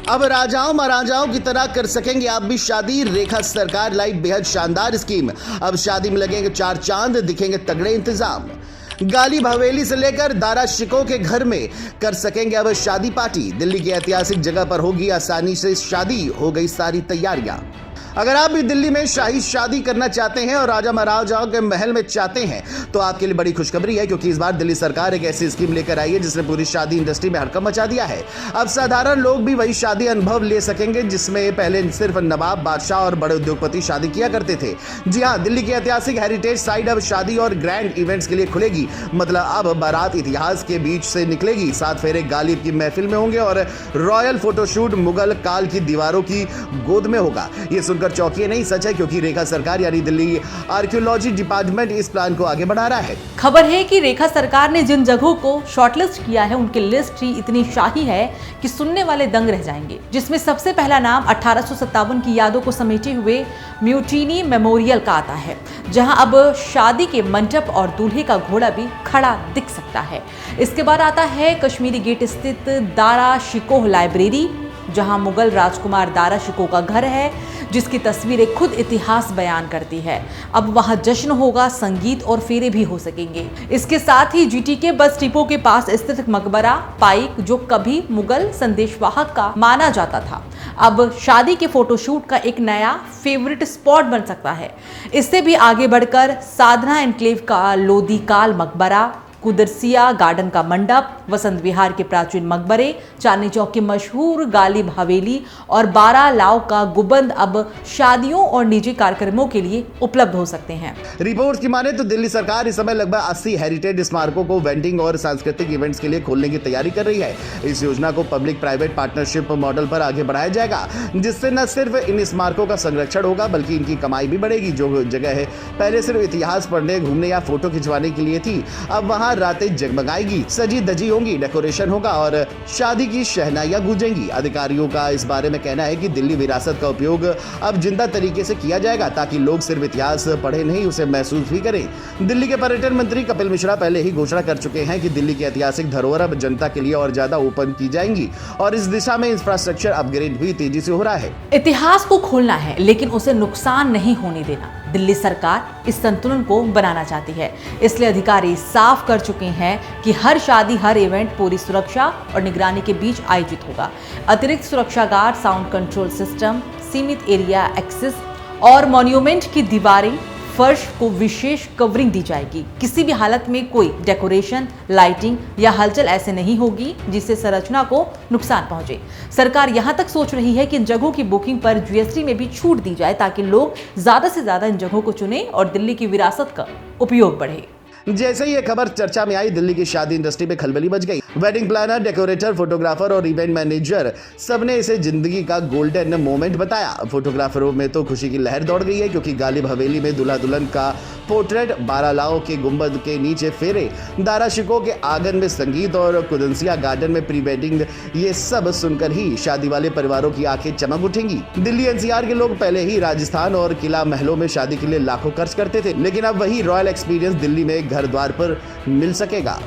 अब राजाओं महाराजाओं की तरह कर सकेंगे आप भी शादी। रेखा सरकार लाई बेहद शानदार स्कीम। अब शादी में लगेंगे 4 चांद, दिखेंगे तगड़े इंतजाम। गालिब हवेली से लेकर दारा शिकोह के घर में कर सकेंगे अब शादी पार्टी। दिल्ली की ऐतिहासिक जगह पर होगी आसानी से शादी, हो गई सारी तैयारियां। अगर आप भी दिल्ली में शाही शादी करना चाहते हैं और राजा महाराजाओं के महल में चाहते हैं तो आपके लिए बड़ी खुशखबरी है, क्योंकि इस बार दिल्ली सरकार एक ऐसी स्कीम लेकर आई है जिसने पूरी शादी इंडस्ट्री में हड़कंप मचा दिया है। अब साधारण लोग भी वही शादी अनुभव ले सकेंगे जिसमें पहले सिर्फ नवाब, बादशाह और बड़े उद्योगपति शादी किया करते थे। जी हाँ, दिल्ली की ऐतिहासिक हेरिटेज साइट अब शादी और ग्रैंड इवेंट्स के लिए खुलेगी। मतलब अब बारात इतिहास के बीच से निकलेगी, 7 फेरे गालिब की महफिल में होंगे और रॉयल फोटोशूट मुगल काल की दीवारों की गोद में होगा। ये सुनकर चौंकिए नहीं, सच है, क्योंकि रेखा सरकार यानी दिल्ली आर्कियोलॉजी डिपार्टमेंट इस प्लान को आगे बढ़ा रहा है। खबर है कि रेखा सरकार ने जिन जगहों को शॉर्टलिस्ट किया है उनकी लिस्ट ही इतनी शाही है कि सुनने वाले दंग रह जाएंगे। जिसमें सबसे पहला नाम 1857 की यादों को समेटे हुए म्यूटिनी मेमोरियल का आता है, जहां अब शादी के मंडप और दूल्हे का घोड़ा भी खड़ा दिख सकता है। इसके बाद आता है कश्मीरी गेट स्थित दारा शिकोह लाइब्रेरी, जहां मुगल राजकुमार दारा शिकोह का घर है, जिसकी तस्वीरें खुद इतिहास बयान करती है। अब वहां जश्न होगा, संगीत और फेरे भी हो सकेंगे। इसके साथ ही जीटीके बस डिपो के पास स्थित मकबरा पाइक, जो कभी मुगल संदेशवाहक का माना जाता था, अब शादी के फोटोशूट का एक नया फेवरेट स्पॉट बन सकता है। इससे भी आगे बढ़कर साधना एनक्लेव का लोदीकाल मकबरा, कुदरसिया गार्डन का मंडप, वसंत विहार के प्राचीन मकबरे, चांदनी चौक की मशहूर गालिब हवेली और 12 लाव का गुंबद अब शादियों और निजी कार्यक्रमों के लिए उपलब्ध हो सकते हैं। रिपोर्ट्स की माने तो दिल्ली सरकार इस समय लगभग 80 हेरिटेज स्मारकों को वेंडिंग और सांस्कृतिक इवेंट्स के लिए खोलने की तैयारी कर रही है। इस योजना को पब्लिक प्राइवेट पार्टनरशिप मॉडल पर आगे बढ़ाया जाएगा, जिससे न सिर्फ इन स्मारकों का संरक्षण होगा बल्कि इनकी कमाई भी बढ़ेगी। जो जगह है पहले सिर्फ इतिहास पढ़ने, घूमने या फोटो खिंचवाने के लिए थी, अब वहाँ रातें जगमगाएगी, सजी दजी होंगी, डेकोरेशन होगा और शादी की शहनाइयां गूंजेंगी। अधिकारियों का इस बारे में कहना है कि दिल्ली विरासत का उपयोग अब जिंदा तरीके से किया जाएगा, ताकि लोग सिर्फ इतिहास पढ़े नहीं, उसे महसूस भी करें। दिल्ली के पर्यटन मंत्री कपिल मिश्रा पहले ही घोषणा कर चुके हैं कि दिल्ली की ऐतिहासिक धरोहर अब जनता के लिए और ज्यादा ओपन की जाएंगी और इस दिशा में इंफ्रास्ट्रक्चर अपग्रेड भी तेजी से हो रहा है। इतिहास को खोलना है लेकिन उसे नुकसान नहीं होने देना। दिल्ली सरकार इस संतुलन को बनाना चाहती है, इसलिए अधिकारी साफ कर चुके हैं कि हर शादी, हर इवेंट पूरी सुरक्षा और निगरानी के बीच आयोजित होगा। अतिरिक्त सुरक्षा गार्ड, साउंड कंट्रोल सिस्टम, सीमित एरिया एक्सेस और मॉन्यूमेंट की दीवारें, फर्श को विशेष कवरिंग दी जाएगी। किसी भी हालत में कोई डेकोरेशन, लाइटिंग या हलचल ऐसे नहीं होगी जिससे संरचना को नुकसान पहुंचे। सरकार यहां तक सोच रही है कि इन जगहों की बुकिंग पर जीएसटी में भी छूट दी जाए, ताकि लोग ज्यादा से ज्यादा इन जगहों को चुनें और दिल्ली की विरासत का उपयोग बढ़े। जैसे ही ये खबर चर्चा में आई, दिल्ली की शादी इंडस्ट्री में खलबली मच गई। वेडिंग प्लानर, डेकोरेटर, फोटोग्राफर और इवेंट मैनेजर सबने इसे जिंदगी का गोल्डन मोमेंट बताया। फोटोग्राफरों में तो खुशी की लहर दौड़ गई है, क्योंकि गालिब हवेली में दूल्हा दुल्हन का पोर्ट्रेट, 12 लाव के गुंबद के नीचे फेरे, दारा शिकोह के आंगन में संगीत और कुदनसिया गार्डन में प्री वेडिंग, ये सब सुनकर ही शादी वाले परिवारों की आंखें चमक उठेंगी। दिल्ली एनसीआर के लोग पहले ही राजस्थान और किला महलों में शादी के लिए लाखों खर्च करते थे, लेकिन अब वही रॉयल एक्सपीरियंस दिल्ली में घर द्वार पर मिल सकेगा।